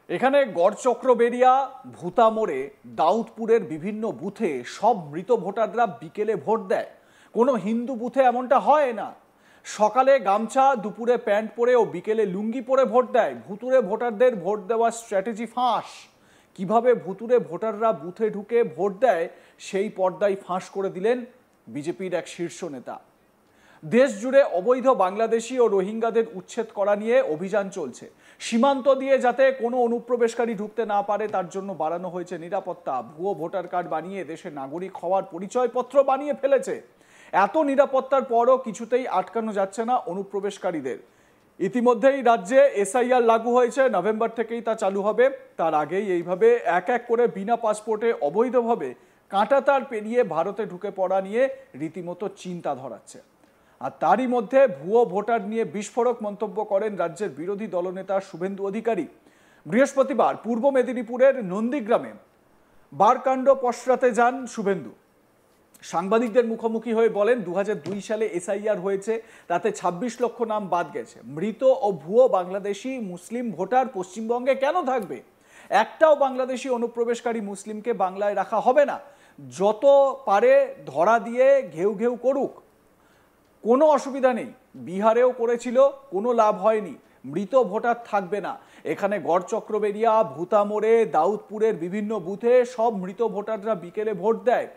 এখানে গড়চক্রবেড়িয়া ভূতা মোড়ে দাউদপুরের বিভিন্ন বুথে সব মৃত ভোটাররা বিকেলে ভোট দেয়। কোনো হিন্দু বুথে এমনটা হয় না। সকালে গামছা, দুপুরে প্যান্ট পরে ও বিকেলে লুঙ্গি পরে ভোট দেয়। ভুতুরে ভোটারদের ভোট দেওয়ার স্ট্র্যাটেজি ফাঁস। কিভাবে ভুতুরে ভোটাররা বুথে ঢুকে ভোট দেয় সেই পর্দায় ফাঁস করে দিলেন বিজেপির এক শীর্ষ নেতা। দেশ জুড়ে অবৈধ বাংলাদেশি ও রোহিঙ্গাদের উচ্ছেদ করা নিয়ে অভিযান চলছে। সীমান্ত দিয়ে যাতে কোনো অনুপ্রবেশকারী ঢুকতে না পারে তার জন্য বাড়ানো হয়েছে নিরাপত্তা। ভুয়ো ভোটার কার্ড বানিয়ে দেশের নাগরিক হওয়ার পরিচয়পত্র বানিয়ে ফেলেছে। এত নিরাপত্তার পরও কিছুতেই আটকানো যাচ্ছে না অনুপ্রবেশকারীদের। ইতিমধ্যেই রাজ্যে এসআইআর লাগু হয়েছে, নভেম্বর থেকেই তা চালু হবে। তার আগেই এইভাবে এক এক করে বিনা পাসপোর্টে অবৈধভাবে কাঁটাতার পেরিয়ে ভারতে ঢুকে পড়া নিয়ে রীতিমতো চিন্তা ধরাচ্ছে। আর তারই মধ্যে ভুয়ো ভোটার নিয়ে বিস্ফোরক মন্তব্য করেন রাজ্যের বিরোধী দলনেতা শুভেন্দু অধিকারী। বৃহস্পতিবার পূর্ব মেদিনীপুরের নন্দীগ্রামে বারকাণ্ড পসরাতে যান শুভেন্দু। সাংবাদিকদের মুখোমুখি হয়ে বলেন 2002 সালে এসআইআর হয়েছে, তাতে 26 লক্ষ নাম বাদ গেছে। মৃত ও ভুয়ো বাংলাদেশি মুসলিম ভোটার পশ্চিমবঙ্গে কেন থাকবে? একটাও বাংলাদেশি অনুপ্রবেশকারী মুসলিমকে বাংলায় রাখা হবে না। যত পারে ধরা দিয়ে ঘেউ ঘেউ করুক, কোনো অসুবিধা নেই। বিহারেও করেছিল, কোনো লাভ হয়নি। মৃত ভোটার থাকবে না। এখানে গড়চক্রবেড়িয়া, ভূতা মোড়ে, দাউদপুরের বিভিন্ন বুথে সব মৃত ভোটাররা বিকেলে ভোট দেয়।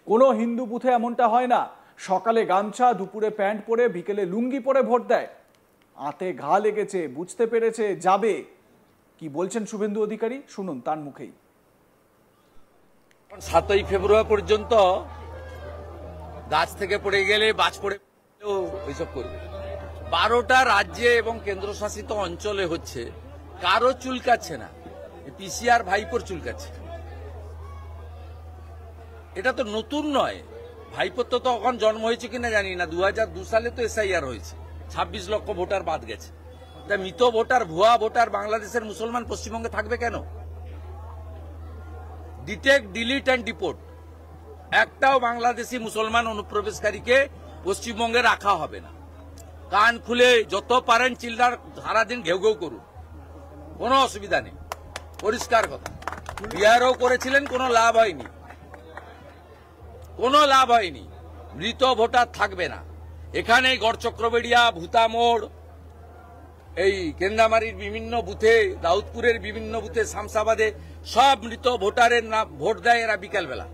কোনো হিন্দু বুথে এমনটা হয় না। সকালে গামছা, দুপুরে প্যান্ট পরে, বিকেলে লুঙ্গি পরে ভোট দেয়। আতে ঘা লেগেছে, বুঝতে পেরেছে যাবে। কি বলছেন শুভেন্দু অধিকারী, শুনুন তার মুখেই। 7ই ফেব্রুয়ারি পর্যন্ত গাছ থেকে পড়ে গেলে বাজ পড়ে ওইসব করবে। 12টা রাজ্যে এবং কেন্দ্রশাসিত অঞ্চলে হচ্ছে, কারো চুলকাচ্ছে না, পিসিআর ভাইপোর চুলকাচ্ছে। এটা তো নতুন নয়। ভাইপোর তো তখন জন্ম হয়েছে কিনা জানি না। 2002 সালে তো এসআইআর হয়েছে, 26 লক্ষ ভোটার বাদ গেছে। তা মৃত ভোটার, ভুয়া ভোটার বাংলাদেশের মুসলমান পশ্চিমবঙ্গে থাকবে কেন? Detect, delete and deport. একটাও বাংলাদেশি মুসলমান অনুপ্রবেশকারীকে পশ্চিমবঙ্গে রাখা হবে না। কান খুলে যত পারেন চিল্লার সারাদিন ঘেউ ঘেউ করুন, কোনো অসুবিধা নেই। পরিষ্কার কথা। বিহারও করেছিলেন, কোনো লাভ হয়নি, কোনো লাভ হয়নি। মৃত ভোটার থাকবে না। এখানে গড়চক্রবেড়িয়া, ভূতা মোড়, এই কেন্দামারির বিভিন্ন বুথে, দাউদপুরের বিভিন্ন বুথে, শামসাবাদে সব মৃত ভোটারের নাম ভোট দেয় এরা বিকালবেলা।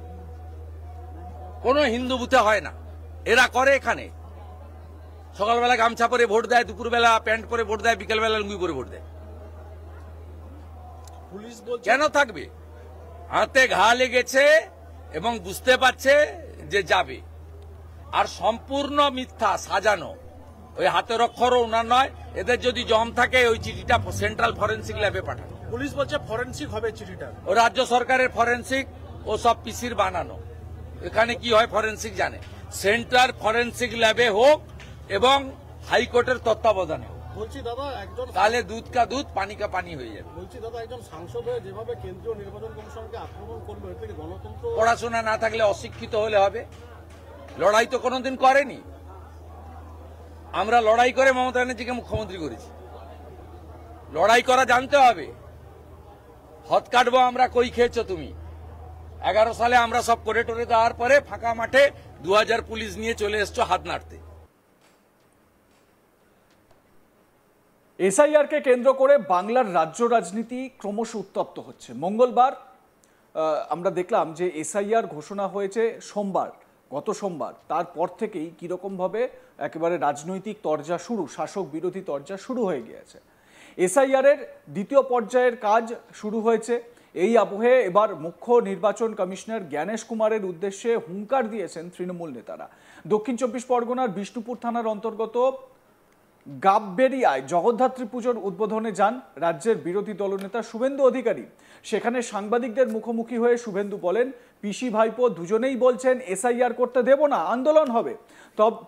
কোনো হিন্দু বুথে হয় না। এরা করে এখানে সকালবেলা গামছা পরে ভোট দেয়, দুপুরবেলা প্যান্ট পরে ভোট দেয়, বিকালবেলা লুঙ্গি পরে ভোট দেয়। পুলিশ কেন থাকবে? হাতে ঘা লেগেছে এবং বুঝতে পারছে যে যাবে। আর সম্পূর্ণ মিথ্যা সাজানো। ওই হাতের অক্ষরও ওনার নয়। এদের যদি জম থাকে ওই চিঠিটা সেন্ট্রাল ফরেন্সিক ল্যাবে পাঠানো। পুলিশ বলছে ফরেন্সিক হবে চিঠিটা। ও রাজ্য সরকারের ফরেন্সিক, ও সব পিসির বানানো। এখানে কি হয় ফরেন্সিক জানে। সেন্ট্রাল ফরেন্সিক ল্যাবে হোক এবং হাইকোর্টের তত্ত্বাবধানে হোক। বলছি দাদা, একজন তাহলে দুধ কা দুধ, পানি কা পানি হয়ে যাবে। বলছি দাদা, একজন সাংসদ হয়ে যেভাবে কেন্দ্রীয় নির্বাচন কমিশনকে আক্রমণ করলো, এর থেকে গণতন্ত্র। পড়াশোনা না থাকলে অশিক্ষিত হলে হবে? লড়াই তো কোনোদিন করেনি। আমরা লড়াই করে মমতা ব্যানার্জিকে মুখ্যমন্ত্রী করেছি। লড়াই করা জানতে হবে। হদ কাটবো আমরা, কই খেয়েছো তুমি? 11 সালে আমরা সব করে টোরে দেওয়ার পরে ফাঁকা মাঠে 2000 পুলিশ নিয়ে চলে এসছো হাত নাড়তে। এসআইআরকে কেন্দ্র করে বাংলার রাজ্য রাজনীতি ক্রমশ উত্তপ্ত হচ্ছে। মঙ্গলবার আমরা দেখলাম যে এসআইআর ঘোষণা হয়েছে সোমবার, গত সোমবার। তারপর থেকেই কীরকমভাবে একেবারে রাজনৈতিক তরজা শুরু, শাসক বিরোধী তরজা শুরু হয়ে গিয়েছে। এসআইআরের দ্বিতীয় পর্যায়ের কাজ শুরু হয়েছে। এই আবহে এবার মুখ্য নির্বাচন কমিশনার জ্ঞানেশ কুমারের উদ্দেশ্যে হুঙ্কার দিয়েছেন তৃণমূল নেতারা। দক্ষিণ 24 পরগনার বিষ্ণুপুর থানার অন্তর্গত গাববেরিয়ায় জগদ্ধাত্রী পুজোর উদ্বোধনে যান রাজ্যের বিরোধী দলনেতা শুভেন্দু অধিকারী। সেখানে সাংবাদিকদের মুখোমুখি হয়ে শুভেন্দু বলেন, পিসি ভাইপো দুজনেই বলছেন এসআইআর করতে দেব না, আন্দোলন হবে।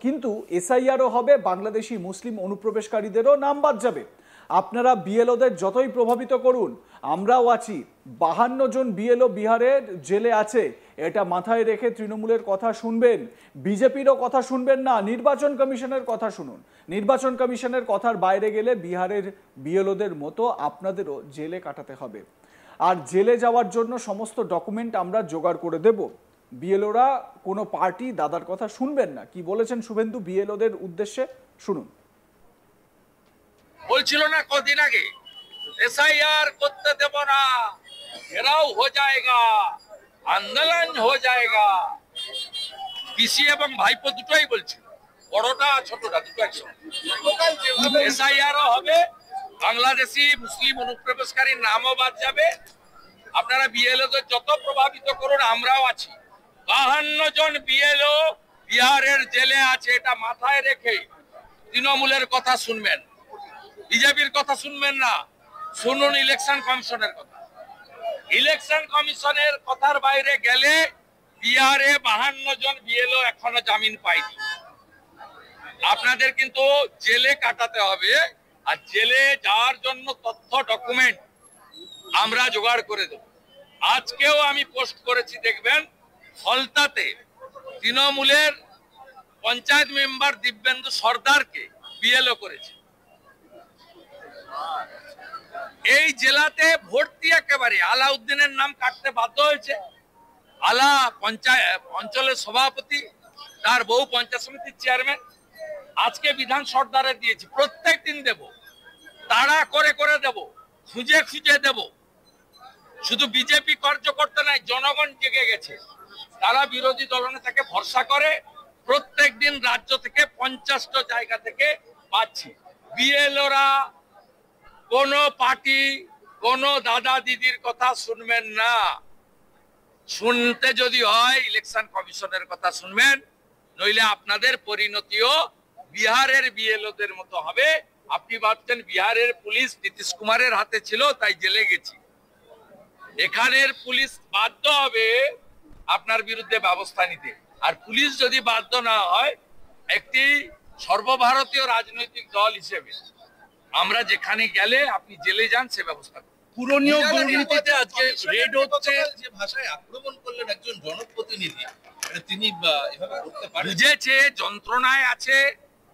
কিন্তু এসআইআরও হবে, বাংলাদেশি মুসলিম অনুপ্রবেশকারীদেরও নাম বাদ যাবে। আপনারা বিএলওদের যতই প্রভাবিত করুন, আমরাও আছি। 52 জন বিএলও বিহারের জেলে আছে, এটা মাথায় রেখে তৃণমূলের কথা শুনবেন, বিজেপিরও কথা শুনবেন না, নির্বাচন কমিশনের কথা শুনুন। নির্বাচন কমিশনের কথার বাইরে গেলে বিহারের বিএলওদের মতো আপনাদেরও জেলে কাটাতে হবে। আর জেলে যাওয়ার জন্য সমস্ত ডকুমেন্ট আমরা জোগাড় করে দেব। বিএলওরা কোনো পার্টি দাদার কথা শুনবেন না। কি বলেছেন শুভেন্দু বিএলওদের উদ্দেশ্যে, শুনুন। বলছিল না কদিন আগে, এসআইআর করতে দেব না, ঘেরাও हो जाएगा, আন্দোলন हो जाएगा। পিসি এবং ভাইপো দুটোই বলছিল, বড়টা ছোটটা দুটো একসঙ্গে। এসআইআর হবে, বাংলাদেশি মুসলিম অনুপ্রবেশকারীর নামও বাদ যাবে। আপনারা বিএলওদের যত প্রভাবিত করুন, আমরাও আছি। 52 জন বিএলও বিহারের জেলে আছে, এটা মাথায় রেখে তৃণমূলের কথা শুনবেন, বিজেপির কথা শুনবেন না। শুনুন ইলেকশন কমিশনের কথা। ইলেকশন কমিশনের কথার বাইরে গেলে বিহারে 52 জন বিএলও এখনো জামিন পায়নি। আপনাদের কিন্তু জেলে কাটাতে হবে, আর জেলে যাওয়ার জন্য তথ্য ডকুমেন্ট আমরা জোগাড় করে দেব। আজকেও আমি পোস্ট করেছি, দেখবেন ফলতাতে তৃণমূলের পঞ্চায়েত মেম্বার দিব্যেন্দু সর্দারকে বিএলও করেছে। এই জেলাতে ভর্তি একেবারে আলাউদ্দিনের নাম কাটতে বাধ্য হয়েছে। আলা অঞ্চলের সভাপতি, তার বউ পঞ্চায়েত সমিতির চেয়ারম্যান। আজকে বিধান সর্দারে দিয়েছি, প্রত্যেক দিন দেব, তাড়া করে করে দেব, খুঁজে খুঁজে দেব। শুধু বিজেপি কার্যকর্তা নাই, জনগণ জেগে গেছে। তারা বিরোধী দলনেতাকে ভরসা করে প্রত্যেক দিন রাজ্য থেকে 50টা জায়গা থেকে পাচ্ছি। বিএলওরা কোন পার্টি, কোন দাদা দিদির কথা শুনবেন না। শুনতে যদি হয় ইলেকশন কমিশনের কথা শুনবেন, নইলে আপনাদের পরিণতিও বিহারের বিএলওদের মতো হবে। আপনি ভাবছেন বিহারের পুলিশ নীতিশ কুমারের হাতে ছিল তাই জেলে গেছি। এখানের পুলিশ বাধ্য হবে আপনার বিরুদ্ধে ব্যবস্থা নিতে। আর পুলিশ যদি বাধ্য না হয়, একটি সর্বভারতীয় রাজনৈতিক দল হিসেবে আমরা যেখানে গেলে আপনি জেলে যান, সে ব্যবস্থা করুন। পুরনীয় দুর্নীতিতে আজকে রেড হচ্ছে, যে ভাষায় আক্রমণ করলেন একজন জনপ্রতিনিধি, তিনি এভাবে করতে পারেন? বুঝেছে, যন্ত্রণায় আছে,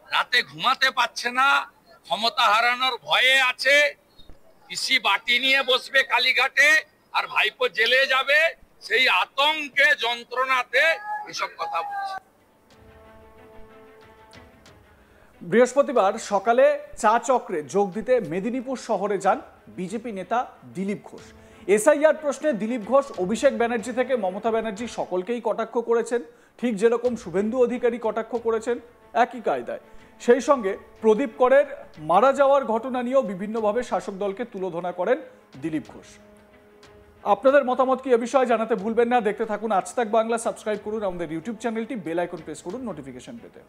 রাতে ঘুমাতে পারছে না, ক্ষমতা হারানোর ভয়ে আছে। পিসি বাটি নিয়ে বসবে কালীঘাটে, আর ভাইপো জেলে যাবে, সেই আতঙ্কে যন্ত্রণাতে এসব কথা বলছে। বৃহস্পতিবার সকালে চা চক্রে যোগ দিতে মেদিনীপুর শহরে যান বিজেপি নেতা দিলীপ ঘোষ। এসআইআর প্রশ্নে দিলীপ ঘোষ অভিষেক ব্যানার্জি থেকে মমতা ব্যানার্জি সকলকেই কটাক্ষ করেছেন, ঠিক যেরকম শুভেন্দু অধিকারী কটাক্ষ করেছেন, একই কায়দায়। সেই সঙ্গে প্রদীপ করের মারা যাওয়ার ঘটনা নিয়েও বিভিন্নভাবে শাসক দলকে তুলোধনা করেন দিলীপ ঘোষ। আপনাদের মতামত কি এ বিষয়ে জানাতে ভুলবেন না। দেখতে থাকুন আজ তাক বাংলা, সাবস্ক্রাইব করুন আমাদের ইউটিউব চ্যানেলটি, বেল আইকন প্রেস করুন নোটিফিকেশন পেতে।